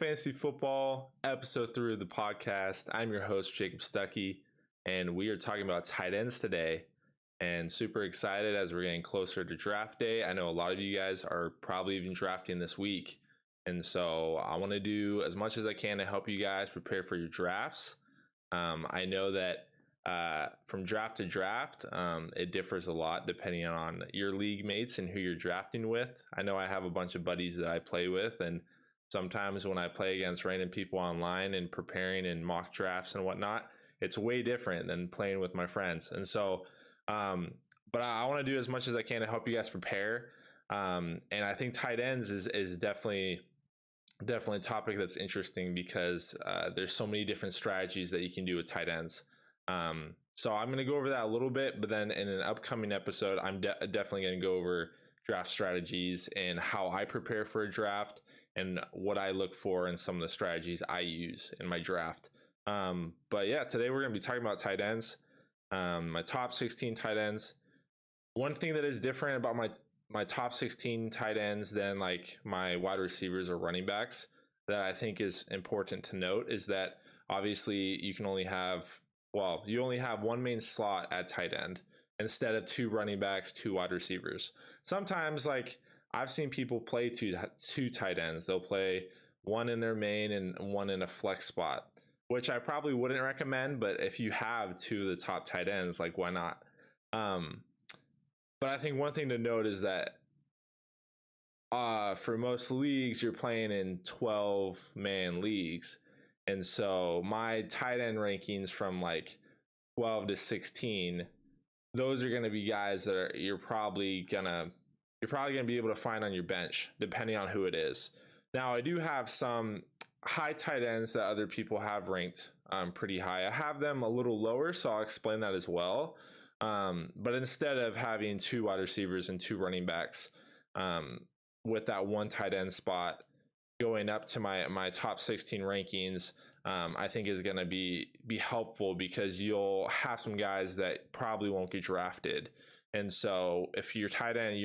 Fantasy Football, episode 3 of the podcast. I'm your host, Jacob Stuckey, and we are talking about tight ends today. And super excited as we're getting closer to draft day. I know a lot of you guys are probably even drafting this week. And so I want to do as much as I can to help you guys prepare for your drafts. I know that from draft to draft, it differs a lot depending on your league mates and who you're drafting with. I know I have a bunch of buddies that I play with, and sometimes when I play against random people online and preparing in mock drafts and whatnot, it's way different than playing with my friends. And so, but I want to do as much as I can to help you guys prepare. And I think tight ends is definitely a topic that's interesting because there's so many different strategies that you can do with tight ends. So I'm going to go over that a little bit, but then in an upcoming episode, I'm definitely going to go over draft strategies and how I prepare for a draft and what I look for and some of the strategies I use in my draft. But yeah, today we're going to be talking about tight ends, my top 16 tight ends. One thing that is different about my top 16 tight ends than like my wide receivers or running backs that I think is important to note is that obviously you only have one main slot at tight end instead of 2 running backs, 2 wide receivers. Sometimes like I've seen people play two tight ends. They'll play one in their main and one in a flex spot, which I probably wouldn't recommend, but if you have 2 of the top tight ends, like why not? But I think one thing to note is that for most leagues, you're playing in 12-man leagues. And so my tight end rankings from like 12 to 16, those are going to be guys that you're probably going to be able to find on your bench, depending on who it is. Now, I do have some high tight ends that other people have ranked pretty high. I have them a little lower, so I'll explain that as well. But instead of having 2 wide receivers and 2 running backs with that 1 tight end spot going up to my top 16 rankings, I think is going to be helpful because you'll have some guys that probably won't get drafted. And so if your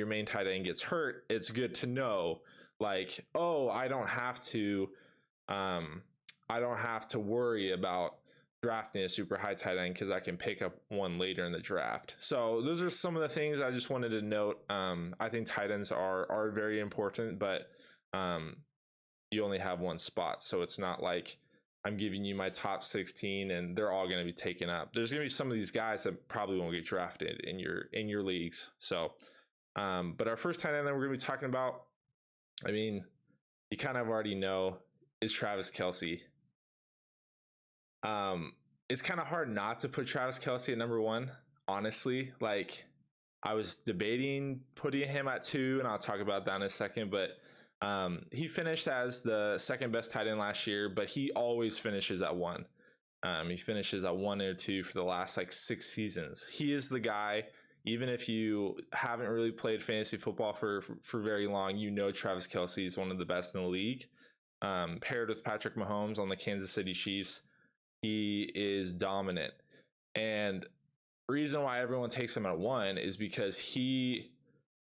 main tight end gets hurt, it's good to know like, oh, I don't have to worry about drafting a super high tight end because I can pick up one later in the draft. So those are some of the things I just wanted to note. I think tight ends are very important, but you only have 1 spot. So it's not like I'm giving you my top 16 and they're all going to be taken up. There's going to be some of these guys that probably won't get drafted in your leagues. So, but our first tight end that we're going to be talking about, I mean, you kind of already know, is Travis Kelce. It's kind of hard not to put Travis Kelce at number 1, honestly. Like I was debating putting him at 2, and I'll talk about that in a second, but he finished as the second best tight end last year, but he always finishes at 1. He finishes at 1 or 2 for the last like 6 seasons. He is the guy. Even if you haven't really played fantasy football for very long, you know Travis Kelce is one of the best in the league. Paired with Patrick Mahomes on the Kansas City Chiefs, he is dominant. And reason why everyone takes him at 1 is because he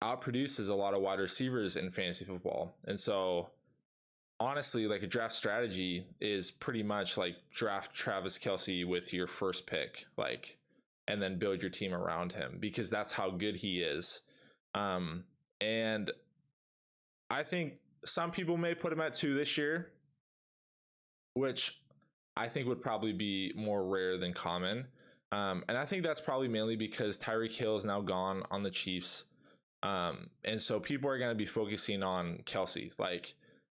outproduces a lot of wide receivers in fantasy football. And so honestly, like a draft strategy is pretty much like draft Travis Kelce with your first pick, like, and then build your team around him because that's how good he is. And I think some people may put him at 2 this year, which I think would probably be more rare than common. And I think that's probably mainly because Tyreek Hill is now gone on the Chiefs. And so people are going to be focusing on Kelce. Like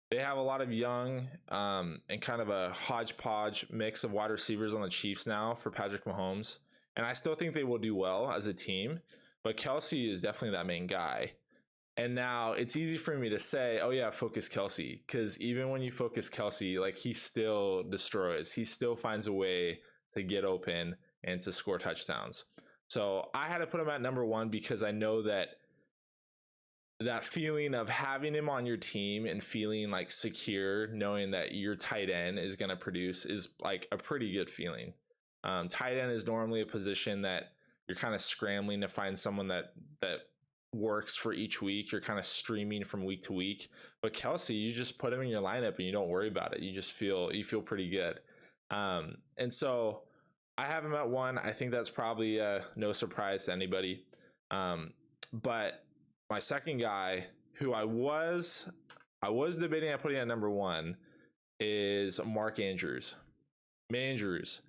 they have a lot of young and kind of a hodgepodge mix of wide receivers on the Chiefs now for Patrick Mahomes. And I still think they will do well as a team, but Kelce is definitely that main guy. And now it's easy for me to say, oh yeah, focus Kelce. Because even when you focus Kelce, like he still destroys. He still finds a way to get open and to score touchdowns. So I had to put him at number 1 because I know that feeling of having him on your team and feeling like secure, knowing that your tight end is going to produce is like a pretty good feeling. Tight end is normally a position that you're kind of scrambling to find someone that works for each week. You're kind of streaming from week to week. But Kelce, you just put him in your lineup and you don't worry about it. You just feel pretty good. And so I have him at 1. I think that's probably no surprise to anybody. But my second guy, who I was debating on putting at number 1, is Mark Andrews. MANDREWS.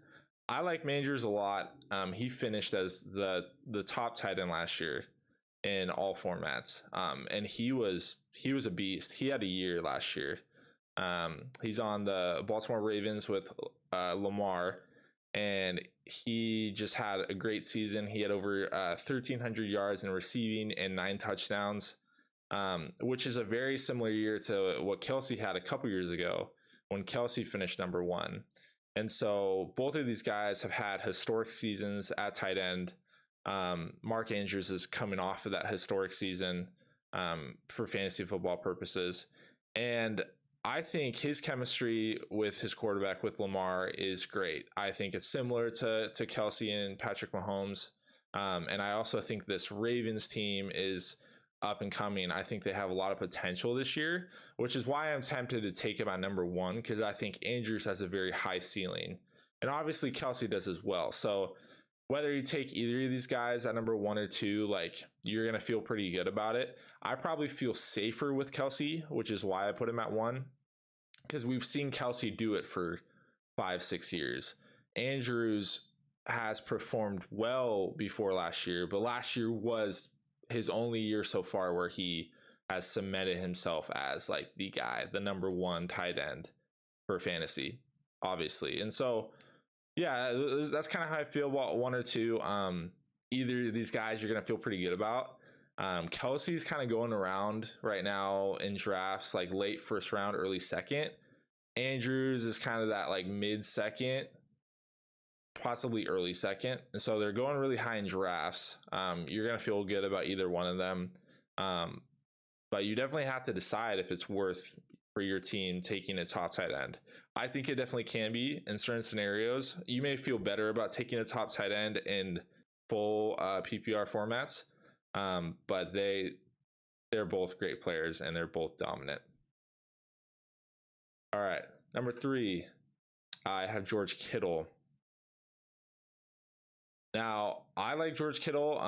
I like MANDREWS a lot. He finished as the top tight end last year in all formats. And he was a beast. He had a year last year. He's on the Baltimore Ravens with Lamar, and he just had a great season. He had over 1,300 yards in receiving and 9 touchdowns, which is a very similar year to what Kelce had a couple years ago when Kelce finished number 1. And so both of these guys have had historic seasons at tight end. Mark Andrews is coming off of that historic season for fantasy football purposes. And I think his chemistry with his quarterback, with Lamar, is great. I think it's similar to Kelce and Patrick Mahomes. And I also think this Ravens team is up and coming. I think they have a lot of potential this year, which is why I'm tempted to take him at number 1, because I think Andrews has a very high ceiling. And obviously Kelce does as well. So whether you take either of these guys at number 1 or 2, like, you're going to feel pretty good about it. I probably feel safer with Kelce, which is why I put him at 1, because we've seen Kelce do it for 5-6 years. Andrews has performed well before last year, but last year was his only year so far where he has cemented himself as like the guy, the number 1 tight end for fantasy, obviously. And so, yeah, that's kind of how I feel about 1 or 2. Either of these guys you're going to feel pretty good about. Kelce's kind of going around right now in drafts, like late first round, early second. Andrews is kind of that like mid second, possibly early second. And so they're going really high in drafts. You're going to feel good about either one of them. But you definitely have to decide if it's worth for your team taking a top tight end. I think it definitely can be in certain scenarios. You may feel better about taking a top tight end in full PPR formats. But they're both great players and they're both dominant. All right, number 3, I have George Kittle. Now, I like George Kittle.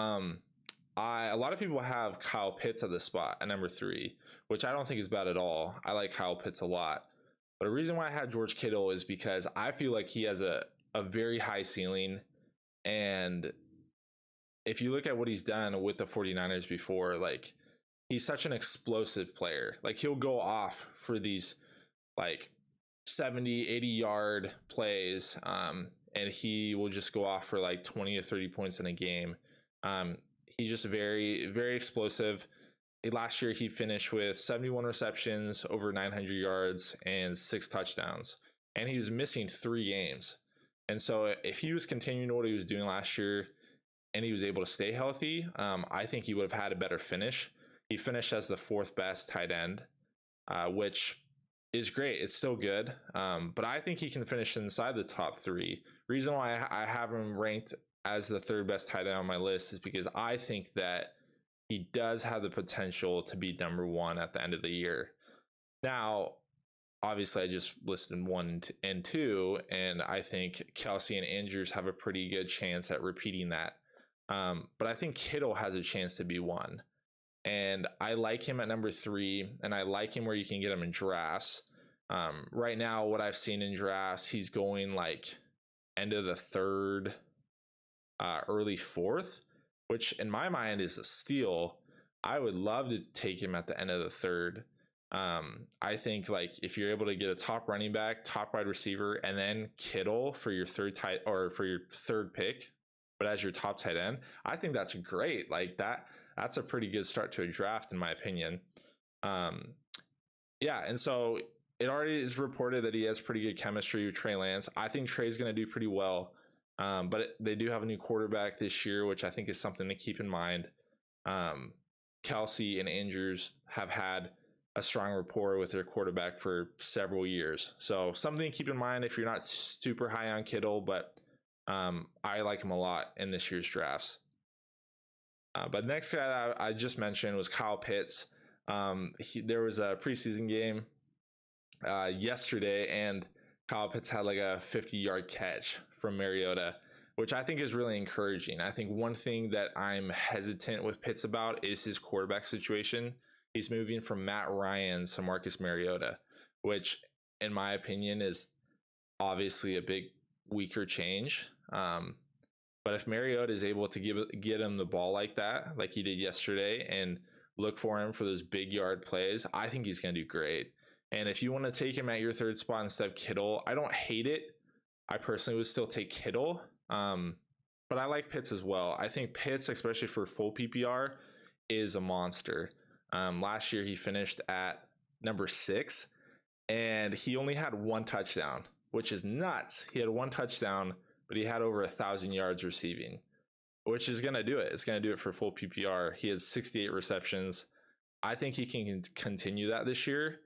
A lot of people have Kyle Pitts at the spot at number 3, which I don't think is bad at all. I like Kyle Pitts a lot. But the reason why I have George Kittle is because I feel like he has a very high ceiling. And if you look at what he's done with the 49ers before, like, he's such an explosive player. Like, he'll go off for these like 70, 80 yard plays. And he will just go off for like 20 to 30 points in a game. He's just very, very explosive. Last year, he finished with 71 receptions, over 900 yards, and 6 touchdowns. And he was missing 3 games. And so if he was continuing what he was doing last year and he was able to stay healthy, I think he would have had a better finish. He finished as the 4th best tight end, which is great. It's still good. But I think he can finish inside the top 3. Reason why I have him ranked as the 3rd best tight end on my list is because I think that he does have the potential to be number 1 at the end of the year. Now, obviously, I just listed 1 and 2, and I think Kelce and Andrews have a pretty good chance at repeating that. But I think Kittle has a chance to be 1. And I like him at number 3, and I like him where you can get him in drafts. Right now, what I've seen in drafts, he's going like end of the 3rd, early 4th, which in my mind is a steal. I would love to take him at the end of the 3rd. I think like if you're able to get a top running back, top wide receiver, and then Kittle for your 3rd pick, but as your top tight end, I think that's great. Like that's a pretty good start to a draft in my opinion. Yeah, and so it already is reported that he has pretty good chemistry with Trey Lance. I think Trey's going to do pretty well. But they do have a new quarterback this year, which I think is something to keep in mind. Kelce and Andrews have had a strong rapport with their quarterback for several years. So something to keep in mind if you're not super high on Kittle, but I like him a lot in this year's drafts. But the next guy I just mentioned was Kyle Pitts. There was a preseason game yesterday, and Kyle Pitts had like a 50-yard catch from Mariota, which I think is really encouraging. I think one thing that I'm hesitant with Pitts about is his quarterback situation. He's moving from Matt Ryan to Marcus Mariota, which in my opinion is obviously a big weaker change. But if Mariota is able to get him the ball like that, like he did yesterday, and look for him for those big yard plays, I think he's going to do great. And if you want to take him at your third spot instead of Kittle, I don't hate it. I personally would still take Kittle, but I like Pitts as well. I think Pitts, especially for full PPR, is a monster. Last year he finished at number 6, and he only had 1 touchdown, which is nuts. He had 1 touchdown, but he had over 1,000 yards receiving, which is going to do it. It's going to do it for full PPR. He had 68 receptions. I think he can continue that this year.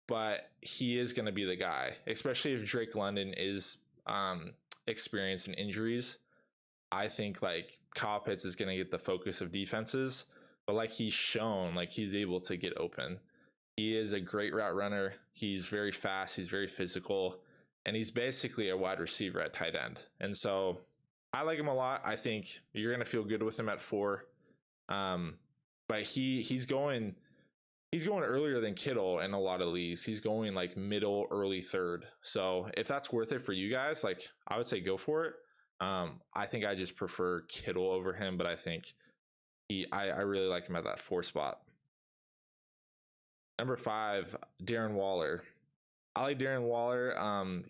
But he is going to be the guy, especially if Drake London is experiencing injuries. I think like Kyle Pitts is going to get the focus of defenses, but like he's shown, like he's able to get open. He is a great route runner. He's very fast. He's very physical, and he's basically a wide receiver at tight end. And so I like him a lot. I think you're going to feel good with him at 4. But he's going earlier than Kittle in a lot of leagues. He's going like middle, early third. So if that's worth it for you guys, like I would say go for it. I think I just prefer Kittle over him, but I think I really like him at that 4 spot. Number 5, Darren Waller. I like Darren Waller.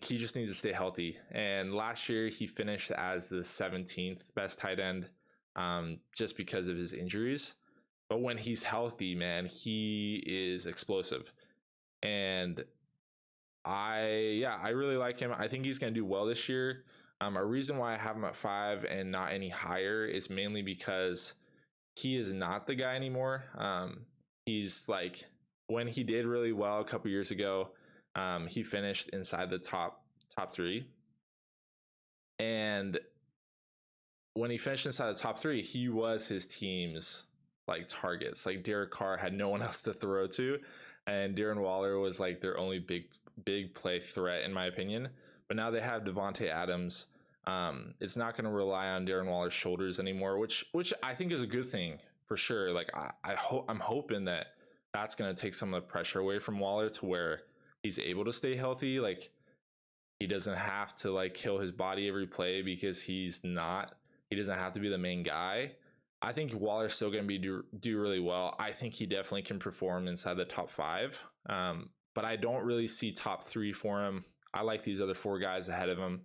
He just needs to stay healthy. And last year he finished as the 17th best tight end, just because of his injuries. But when he's healthy, man, he is explosive. And I really like him. I think he's going to do well this year. A reason why I have him at 5 and not any higher is mainly because he is not the guy anymore. He's like, when he did really well a couple years ago, he finished inside the top 3. And when he finished inside the top 3, he was his team's like targets. Like Derek Carr had no one else to throw to, and Darren Waller was like their only big play threat in my opinion. But now they have Devontae Adams. It's not going to rely on Darren Waller's shoulders anymore, which I think is a good thing for sure. Like I'm hoping that that's going to take some of the pressure away from Waller to where he's able to stay healthy. Like he doesn't have to like kill his body every play because he doesn't have to be the main guy. I think Waller's still going to do really well. I think he definitely can perform inside the top 5. But I don't really see top 3 for him. I like these other 4 guys ahead of him.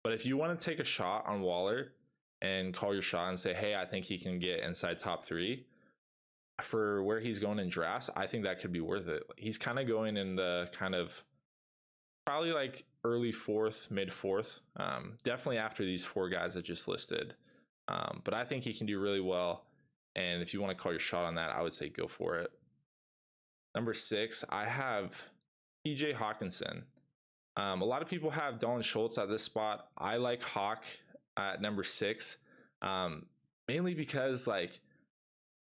But if you want to take a shot on Waller and call your shot and say, hey, I think he can get inside top 3 for where he's going in drafts, I think that could be worth it. He's kind of going in the kind of probably like early 4th, mid 4th, definitely after these 4 guys I just listed. But I think he can do really well. And if you want to call your shot on that, I would say go for it. Number 6, I have TJ Hockenson. A lot of people have Dalton Schultz at this spot. I like Hawk at number 6, mainly because like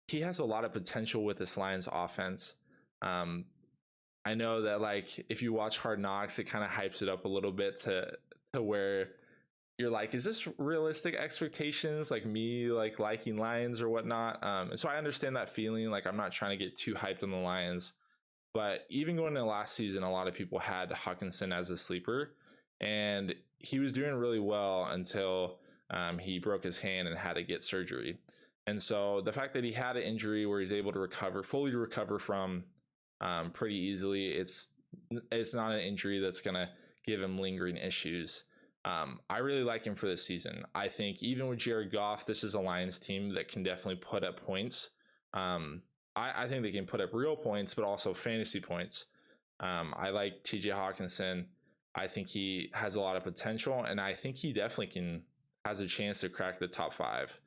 he has a lot of potential with this Lions offense. I know that like if you watch Hard Knocks, it kind of hypes it up a little bit to where you're like, is this realistic expectations? Like me, like liking Lions or whatnot. And so I understand that feeling. Like I'm not trying to get too hyped on the Lions, but even going into last season, a lot of people had Hockenson as a sleeper, and he was doing really well until he broke his hand and had to get surgery. And so the fact that he had an injury where he's able to fully recover from pretty easily, it's not an injury that's going to give him lingering issues. I really like him for this season. I think even with Jared Goff, this is a Lions team that can definitely put up points. I think they can put up real points, but also fantasy points. I like TJ Hockenson. I think he has a lot of potential, and I think he definitely has a chance to crack the top 5.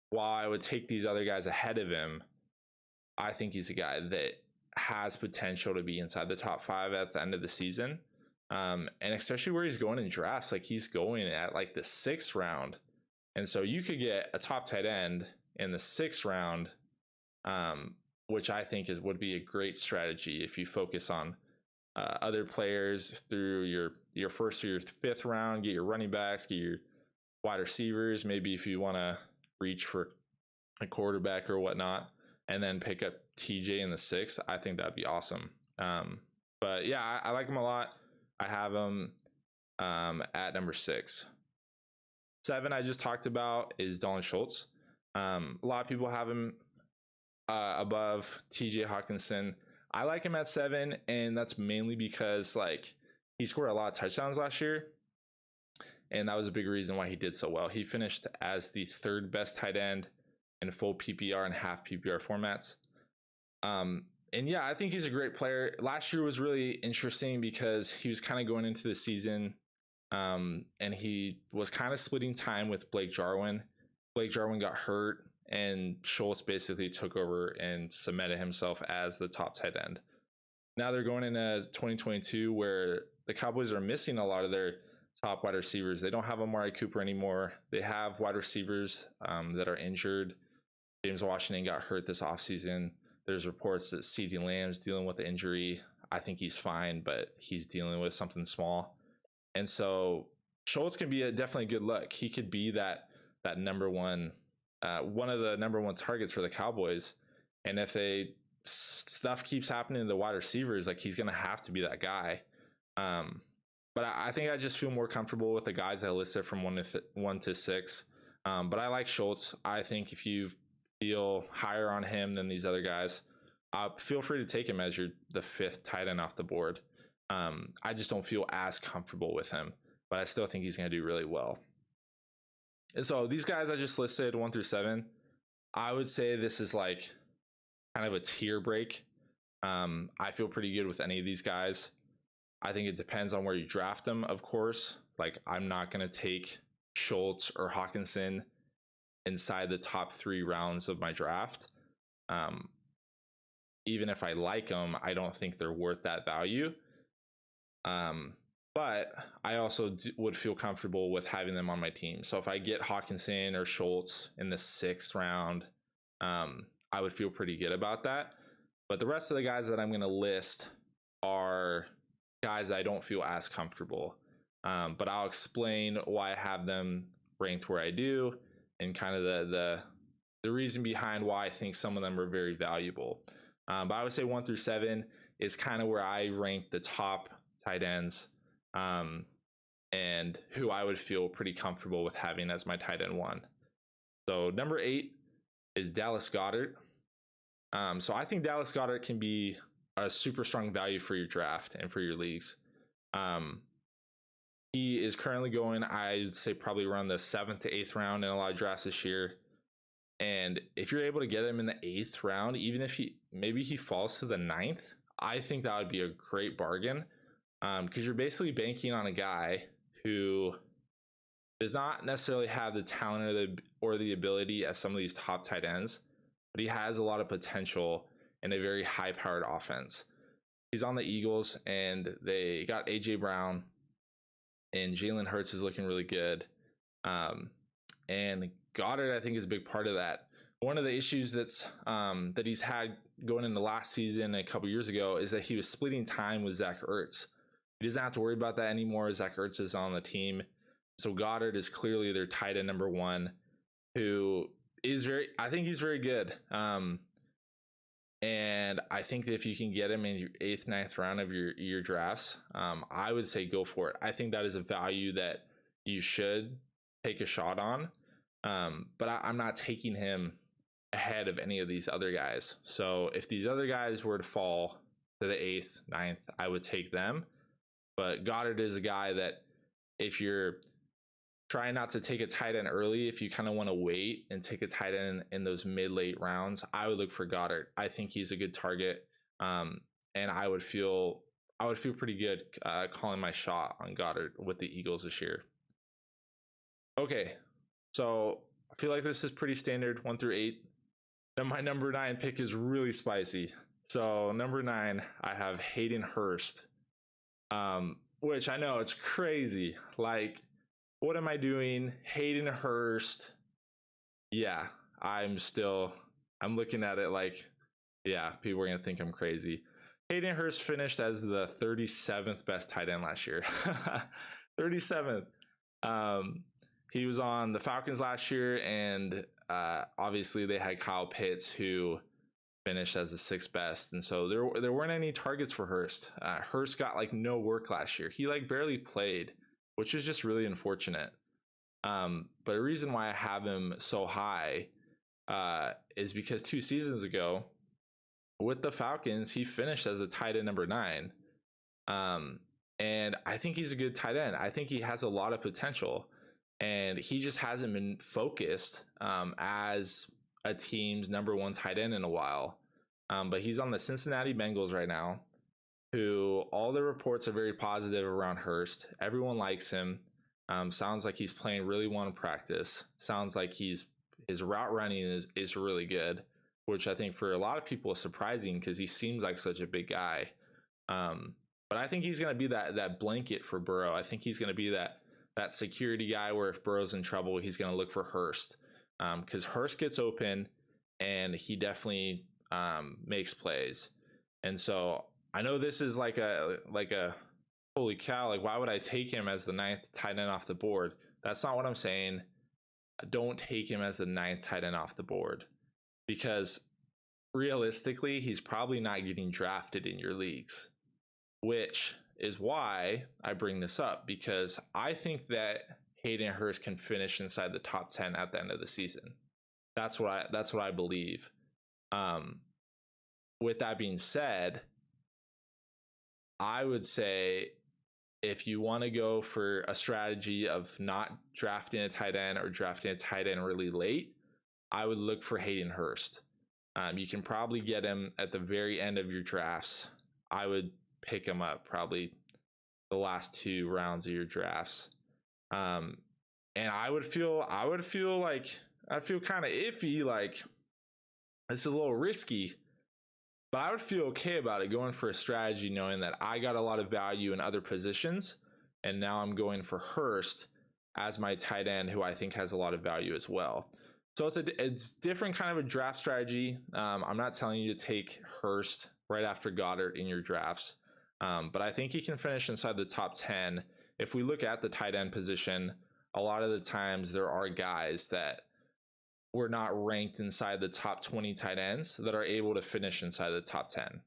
While I would take these other guys ahead of him, I think he's a guy that has potential to be inside the top 5 at the end of the season. And especially where he's going in drafts, like he's going at like the 6th round. And so you could get a top tight end in the 6th round, which I think would be a great strategy if you focus on other players through your 1st or your 5th round. Get your running backs, get your wide receivers. Maybe if you want to reach for a quarterback or whatnot, and then pick up TJ in the 6th. I think that'd be awesome. But yeah, I like him a lot. I have him at number 6. 7 I just talked about is Dalton Schultz. A lot of people have him above TJ Hockenson. I like him at 7, and that's mainly because like he scored a lot of touchdowns last year, and that was a big reason why he did so well. He finished as the 3rd best tight end in full PPR and half PPR formats. And yeah, I think he's a great player. Last year was really interesting because he was kind of going into the season, and he was kind of splitting time with Blake Jarwin. Blake Jarwin got hurt, and Schultz basically took over and cemented himself as the top tight end. Now they're going into 2022 where the Cowboys are missing a lot of their top wide receivers. They don't have Amari Cooper anymore. They have wide receivers that are injured. James Washington got hurt this offseason. There's reports that CeeDee Lamb's dealing with the injury. I think he's fine, but he's dealing with something small. And so Schultz can be definitely a good look. He could be that number one, one of the number 1 targets for the Cowboys. And if stuff keeps happening to the wide receivers, like he's going to have to be that guy. But I think I just feel more comfortable with the guys I listed from 1 to 6. But I like Schultz. I think if you feel higher on him than these other guys, feel free to take him as the 5th tight end off the board. I just don't feel as comfortable with him, but I still think he's going to do really well. And so these guys I just listed 1 through 7, I would say this is like kind of a tier break. I feel pretty good with any of these guys. I think it depends on where you draft them, of course. Like I'm not going to take Schultz or Hockenson inside the top 3 rounds of my draft. Even if I like them, I don't think they're worth that value. But I also would feel comfortable with having them on my team. So if I get Hockenson or Schultz in the 6th round, I would feel pretty good about that. But the rest of the guys that I'm going to list are guys I don't feel as comfortable. But I'll explain why I have them ranked where I do, and kind of the reason behind why I think some of them are very valuable. But I would say 1 through 7 is kind of where I rank the top tight ends, and who I would feel pretty comfortable with having as my tight end 1. So number 8 is Dallas Goedert. So I think Dallas Goedert can be a super strong value for your draft and for your leagues. He is currently going, I'd say probably around the 7th to 8th round in a lot of drafts this year. And if you're able to get him in the 8th round, even if he falls to the 9th, I think that would be a great bargain. Because you're basically banking on a guy who does not necessarily have the talent or the ability as some of these top tight ends, but he has a lot of potential in a very high-powered offense. He's on the Eagles, and they got A.J. Brown, and Jalen Hurts is looking really good. And Goedert, I think, is a big part of that. One of the issues that he's had going into last season a couple years ago is that he was splitting time with Zach Ertz. He doesn't have to worry about that anymore. Zach Ertz is on the team. So Goedert is clearly their tight end number 1, who is I think he's very good. And I think that if you can get him in your 8th, 9th round of your drafts, I would say go for it. I think that is a value that you should take a shot on. But I'm not taking him ahead of any of these other guys. So if these other guys were to fall to the 8th, 9th, I would take them. But Goedert is a guy that if you're trying not to take a tight end early, if you kind of want to wait and take a tight end in those mid-late rounds, I would look for Goedert. I think he's a good target. And I would feel pretty good calling my shot on Goedert with the Eagles this year. Okay, so I feel like this is pretty standard, 1 through 8. Then my number 9 pick is really spicy. So number 9, I have Hayden Hurst, which I know it's crazy. Like what am I doing? Hayden Hurst. Yeah, I'm looking at it like, yeah, people are going to think I'm crazy. Hayden Hurst finished as the 37th best tight end last year. 37th. He was on the Falcons last year, and obviously they had Kyle Pitts, who finished as the 6th best, and so there weren't any targets for Hurst. Hurst got like no work last year. He like barely played, which is just really unfortunate. But the reason why I have him so high is because 2 seasons ago with the Falcons, he finished as a tight end number 9. And I think he's a good tight end. I think he has a lot of potential, and he just hasn't been focused as a team's number 1 tight end in a while. But he's on the Cincinnati Bengals right now, who all the reports are very positive around Hurst. Everyone likes him. Sounds like he's playing really well in practice. Sounds like his route running is really good, which I think for a lot of people is surprising because he seems like such a big guy. But I think he's going to be that blanket for Burrow. I think he's going to be that security guy where if Burrow's in trouble, he's going to look for Hurst, because Hurst gets open and he definitely makes plays. And so I know this is like a holy cow, like why would I take him as the 9th tight end off the board? That's not what I'm saying. Don't take him as the 9th tight end off the board, because realistically, he's probably not getting drafted in your leagues, which is why I bring this up, because I think that Hayden Hurst can finish inside the top 10 at the end of the season. That's what I believe. With that being said, I would say if you want to go for a strategy of not drafting a tight end or drafting a tight end really late, I would look for Hayden Hurst. You can probably get him at the very end of your drafts. I would pick him up probably the last 2 rounds of your drafts. And I would feel kind of iffy, like this is a little risky, but I would feel okay about it going for a strategy knowing that I got a lot of value in other positions, and now I'm going for Hurst as my tight end, who I think has a lot of value as well. So it's different kind of a draft strategy. I'm not telling you to take Hurst right after Goedert in your drafts, but I think he can finish inside the top 10. If we look at the tight end position, a lot of the times there are guys that were not ranked inside the top 20 tight ends that are able to finish inside the top 10.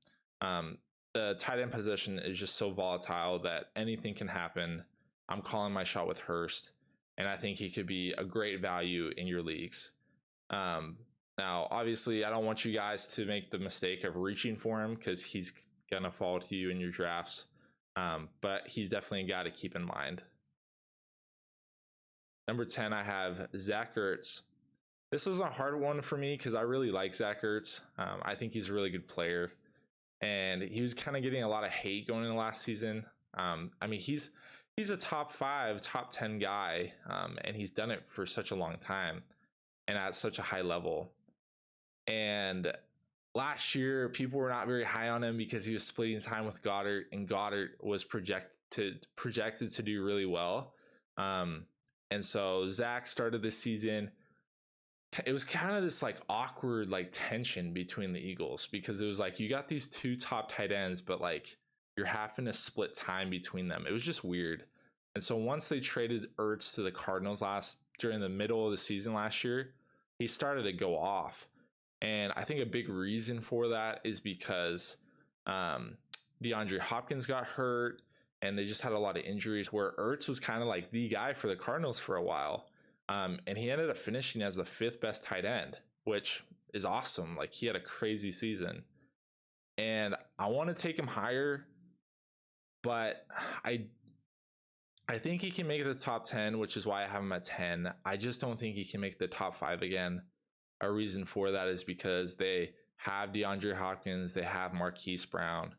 The tight end position is just so volatile that anything can happen. I'm calling my shot with Hurst, and I think he could be a great value in your leagues. Now, obviously, I don't want you guys to make the mistake of reaching for him, because he's going to fall to you in your drafts. But he's definitely a guy to keep in mind. Number 10, I have Zach Ertz. This was a hard one for me because I really like Zach Ertz. I think he's a really good player, and he was kind of getting a lot of hate going into last season. I mean, he's a top 5, top 10 guy, and he's done it for such a long time and at such a high level. And last year, people were not very high on him because he was splitting time with Goedert, and Goedert was projected to do really well. And so Zach started this season. It was kind of this like awkward like tension between the Eagles, because it was like you got these 2 top tight ends, but like you're having to split time between them. It was just weird. And so once they traded Ertz to the Cardinals during the middle of the season last year, he started to go off. And I think a big reason for that is because DeAndre Hopkins got hurt, and they just had a lot of injuries, where Ertz was kind of like the guy for the Cardinals for a while. And he ended up finishing as the 5th best tight end, which is awesome. Like, he had a crazy season, and I want to take him higher, but I think he can make the top 10, which is why I have him at 10. I just don't think he can make the top 5 again. A reason for that is because they have DeAndre Hopkins, they have Marquise Brown.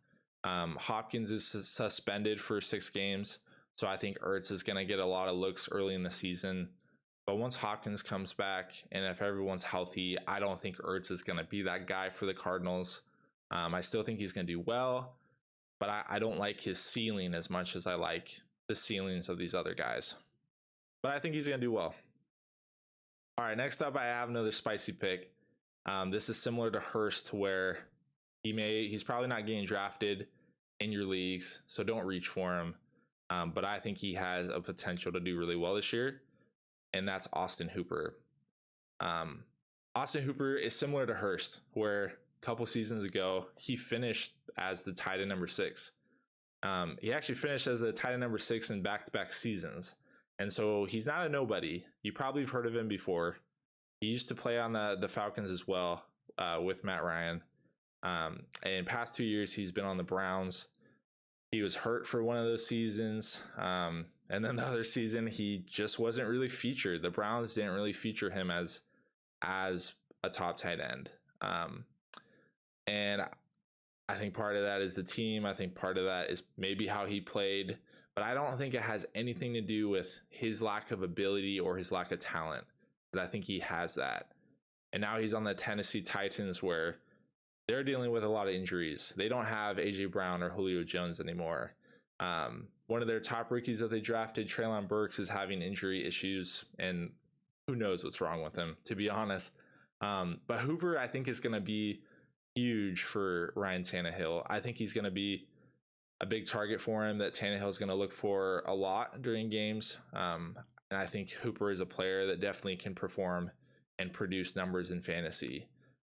Hopkins is suspended for 6 games, so I think Ertz is going to get a lot of looks early in the season. But once Hopkins comes back, and if everyone's healthy, I don't think Ertz is going to be that guy for the Cardinals. I still think he's going to do well, but I don't like his ceiling as much as I like the ceilings of these other guys. but I think he's going to do well. All right, next up, I have another spicy pick. This is similar to Hurst, where he's probably not getting drafted in your leagues, so don't reach for him. But I think he has a potential to do really well this year, and that's Austin Hooper. Austin Hooper is similar to Hurst, where a couple seasons ago, he finished as the tight end number 6. He actually finished as the tight end number 6 in back-to-back seasons. And so he's not a nobody. You probably have heard of him before. He used to play on the Falcons as well with Matt Ryan. And in past 2 years, he's been on the Browns. He was hurt for one of those seasons. And then the other season, he just wasn't really featured. The Browns didn't really feature him as a top tight end. And I think part of that is the team. I think part of that is maybe how he played. But I don't think it has anything to do with his lack of ability or his lack of talent, because I think he has that. And now he's on the Tennessee Titans, where they're dealing with a lot of injuries. They don't have A.J. Brown or Julio Jones anymore. One of their top rookies that they drafted, Treylon Burks, is having injury issues, and who knows what's wrong with him, to be honest. But Hooper, I think, is going to be huge for Ryan Tannehill. I think he's going to be a big target for him that Tannehill is going to look for a lot during games. And I think Hooper is a player that definitely can perform and produce numbers in fantasy.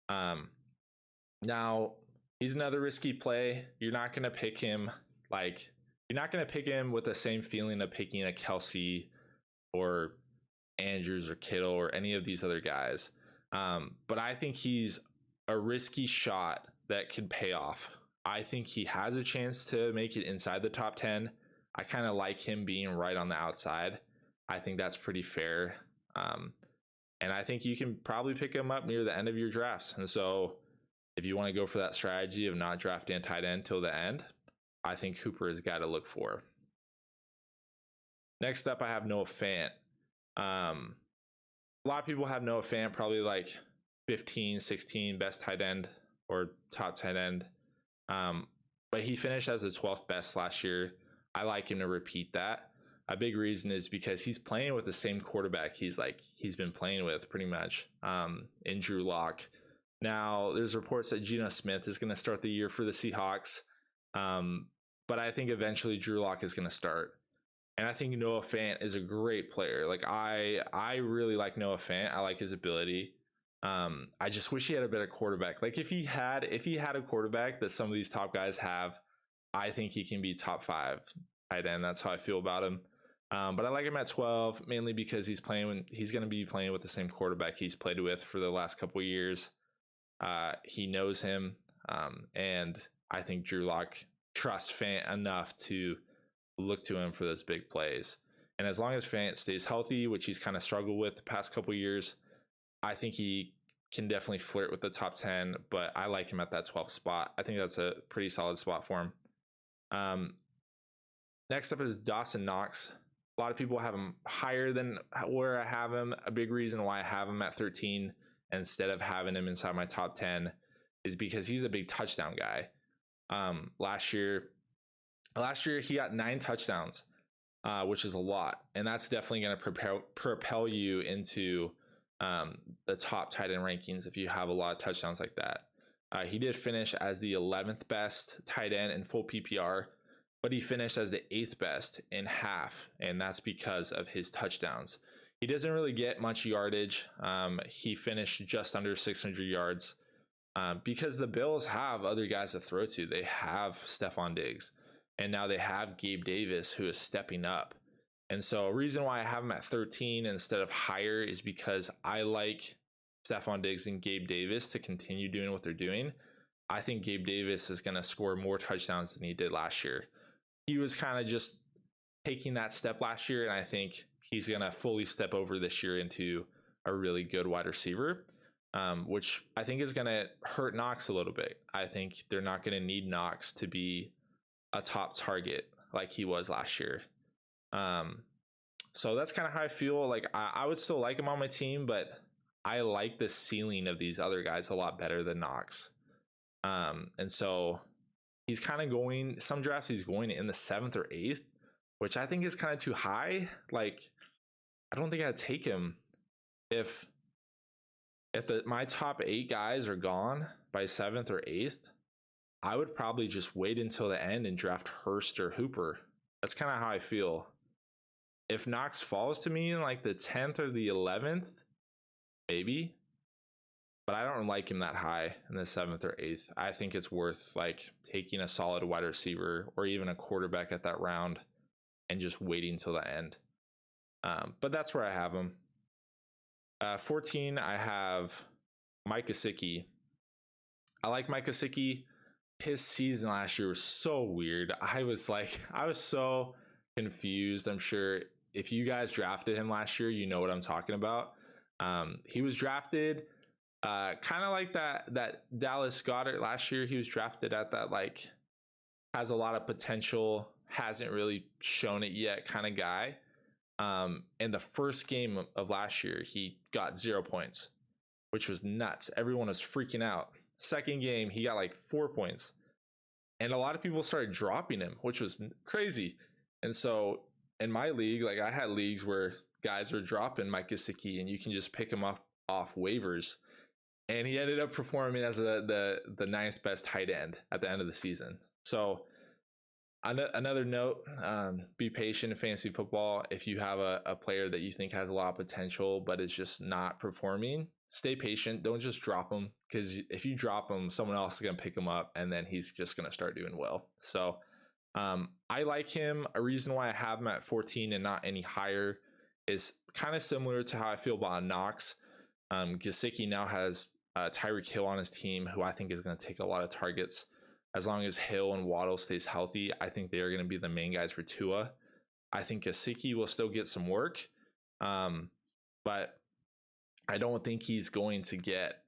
Now, he's another risky play. You're not going to pick him with the same feeling of picking a Kelce or Andrews or Kittle or any of these other guys. But I think he's a risky shot that could pay off. I think he has a chance to make it inside the top 10. I kind of like him being right on the outside. I think that's pretty fair. And I think you can probably pick him up near the end of your drafts. And so if you want to go for that strategy of not drafting a tight end till the end, I think Hooper is a guy to look for. Next up, I have Noah Fant. A lot of people have Noah Fant probably like 15, 16 best tight end or top tight end. But he finished as the 12th best last year. I like him to repeat that. A big reason is because he's playing with the same quarterback he's been playing with pretty much in Drew Lock. Now, there's reports that Geno Smith is going to start the year for the Seahawks. But I think eventually Drew Lock is going to start. And I think Noah Fant is a great player. Like I really like Noah Fant. I like his ability. I just wish he had a better quarterback. Like if he had a quarterback that some of these top guys have, I think he can be top 5 tight end. That's how I feel about him. But I like him at 12 mainly because he's going to be playing with the same quarterback he's played with for the last couple of years. He knows him, and I think Drew Lock trusts Fant enough to look to him for those big plays. And as long as Fant stays healthy, which he's kind of struggled with the past couple of years, I think he can definitely flirt with the top 10, but I like him at that 12th spot. I think that's a pretty solid spot for him. Next up is Dawson Knox. A lot of people have him higher than where I have him. A big reason why I have him at 13 instead of having him inside my top 10 is because he's a big touchdown guy. Last year he got 9 touchdowns, which is a lot. And that's definitely going to propel you into the top tight end rankings if you have a lot of touchdowns like that. He did finish as the 11th best tight end in full PPR, but he finished as the 8th best in half, and that's because of his touchdowns. He doesn't really get much yardage. He finished just under 600 yards because the Bills have other guys to throw to. They have Stephon Diggs, and now they have Gabe Davis, who is stepping up. And so a reason why I have him at 13 instead of higher is because I like Stephon Diggs and Gabe Davis to continue doing what they're doing. I think Gabe Davis is going to score more touchdowns than he did last year. He was kind of just taking that step last year, and I think he's going to fully step over this year into a really good wide receiver, which I think is going to hurt Knox a little bit. I think they're not going to need Knox to be a top target like he was last year. So that's kind of how I feel. Like I would still like him on my team, but I like the ceiling of these other guys a lot better than Knox. And so he's kind of going, some drafts he's going in the 7th or 8th, which I think is kind of too high. Like I don't think I'd take him if my top 8 guys are gone by 7th or 8th. I would probably just wait until the end and draft Hurst or Hooper. That's kind of how I feel. If Knox falls to me in like the 10th or the 11th, maybe. But I don't like him that high in the 7th or 8th. I think it's worth like taking a solid wide receiver or even a quarterback at that round and just waiting till the end. But that's where I have him. 14, I have Mike Gesicki. I like Mike Gesicki. His season last year was so weird. I was so confused. I'm sure if you guys drafted him last year, you know what I'm talking about. He was drafted kind of like that Dallas Goedert last year. He was drafted at that like has a lot of potential, hasn't really shown it yet kind of guy. In the first game of last year, he got 0 points, which was nuts. Everyone was freaking out. Second game, he got like 4 points. And a lot of people started dropping him, which was crazy. And so in my league, like I had leagues where guys were dropping Mike Gesicki and you can just pick him up off waivers. And he ended up performing as the 9th best tight end at the end of the season. So another note, be patient in fantasy football. If you have a player that you think has a lot of potential but is just not performing, stay patient. Don't just drop him, because if you drop him, someone else is going to pick him up and then he's just going to start doing well. So I like him. A reason why I have him at 14 and not any higher is kind of similar to how I feel about Knox. Gesicki now has Tyreek Hill on his team, who I think is going to take a lot of targets. As long as Hill and Waddle stays healthy, I think they are going to be the main guys for Tua. I think Gesicki will still get some work, but I don't think he's going to get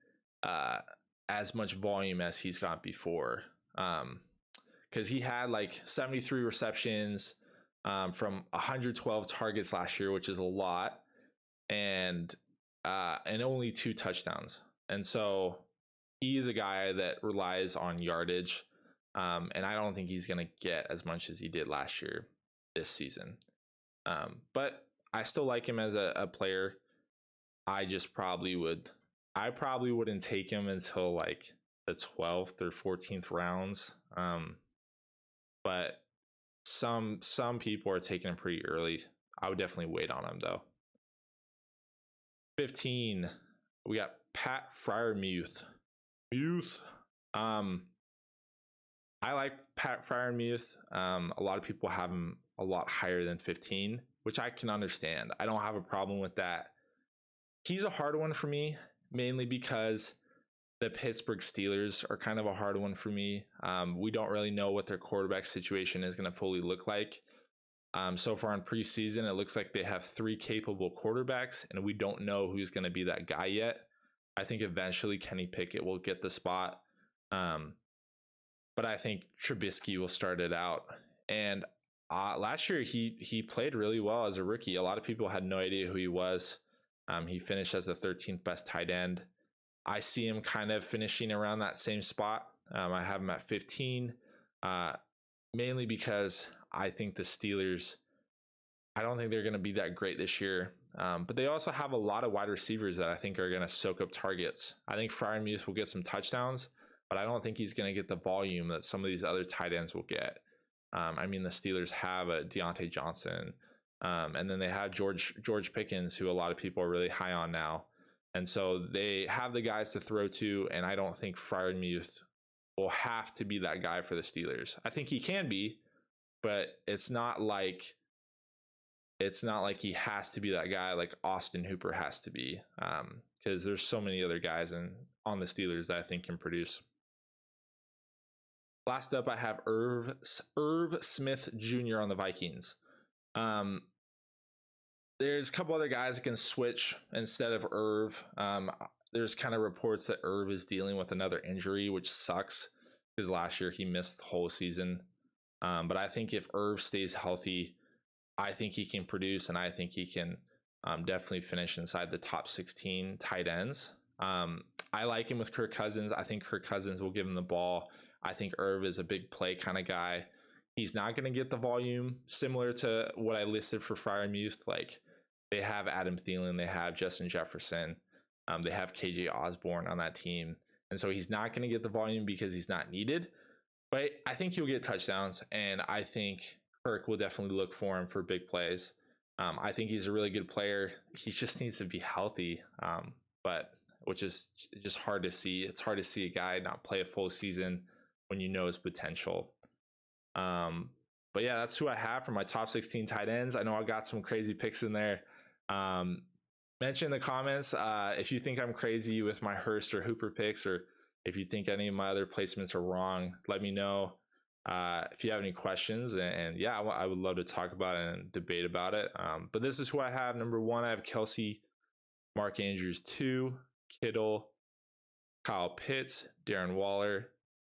as much volume as he's got before, because he had like 73 receptions from 112 targets last year, which is a lot, and only 2 touchdowns. And so he is a guy that relies on yardage. And I don't think he's going to get as much as he did last year this season. But I still like him as a player. I probably wouldn't take him until like the 12th or 14th rounds. But some people are taking him pretty early. I would definitely wait on him though. 15, we got Pat Freiermuth. I like Pat Freiermuth. A lot of people have him a lot higher than 15, which I can understand. I don't have a problem with that. He's a hard one for me, mainly because the Pittsburgh Steelers are kind of a hard one for me. We don't really know what their quarterback situation is going to fully look like. So far in preseason, it looks like they have 3 capable quarterbacks, and we don't know who's going to be that guy yet. I think eventually Kenny Pickett will get the spot. But I think Trubisky will start it out. And last year, he played really well as a rookie. A lot of people had no idea who he was. He finished as the 13th best tight end. I see him kind of finishing around that same spot. I have him at 15, mainly because I think the Steelers, I don't think they're going to be that great this year. But they also have a lot of wide receivers that I think are going to soak up targets. I think Freiermuth will get some touchdowns, but I don't think he's going to get the volume that some of these other tight ends will get. I mean, the Steelers have a Deontay Johnson, and then they have George Pickens, who a lot of people are really high on now. And so they have the guys to throw to, and I don't think Freiermuth will have to be that guy for the Steelers. I think he can be, but it's not like he has to be that guy like Austin Hooper has to be, because there's so many other guys on the Steelers that I think can produce. Last up, I have Irv Smith Jr. on the Vikings. There's a couple other guys that can switch instead of Irv. There's kind of reports that Irv is dealing with another injury, which sucks because last year he missed the whole season. But I think if Irv stays healthy, I think he can produce, and I think he can definitely finish inside the top 16 tight ends. I like him with Kirk Cousins. I think Kirk Cousins will give him the ball. I think Irv is a big play kind of guy. He's not going to get the volume similar to what I listed for Freiermuth. Like they have Adam Thielen, they have Justin Jefferson, they have KJ Osborne on that team. And so he's not going to get the volume because he's not needed. But I think he'll get touchdowns, and I think Kirk will definitely look for him for big plays. I think he's a really good player. He just needs to be healthy, but which is just hard to see. It's hard to see a guy not play a full season when you know his potential. But yeah, that's who I have for my top 16 tight ends. I know I got some crazy picks in there. Mention in the comments if you think I'm crazy with my Hurst or Hooper picks, or if you think any of my other placements are wrong. Let me know if you have any questions. And yeah, I would love to talk about it and debate about it. But this is who I have. Number 1, I have Kelce, Mark Andrews 2, Kittle, Kyle Pitts, Darren Waller,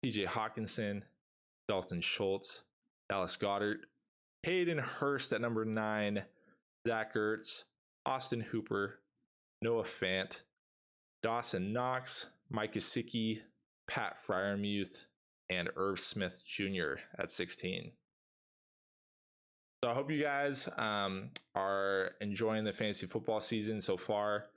TJ Hockenson, Dalton Schultz, Dallas Goedert, Hayden Hurst at number 9, Zach Ertz, Austin Hooper, Noah Fant, Dawson Knox, Mike Gesicki, Pat Freiermuth, and Irv Smith Jr. at 16. So I hope you guys are enjoying the fantasy football season so far.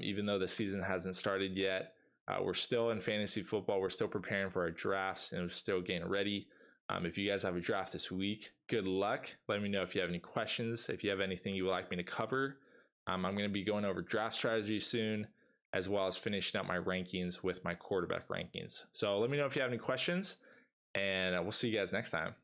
Even though the season hasn't started yet, we're still in fantasy football. We're still preparing for our drafts, and we're still getting ready. If you guys have a draft this week, good luck. Let me know if you have any questions, if you have anything you would like me to cover. I'm going to be going over draft strategy soon, as well as finishing up my rankings with my quarterback rankings. So let me know if you have any questions, and we'll see you guys next time.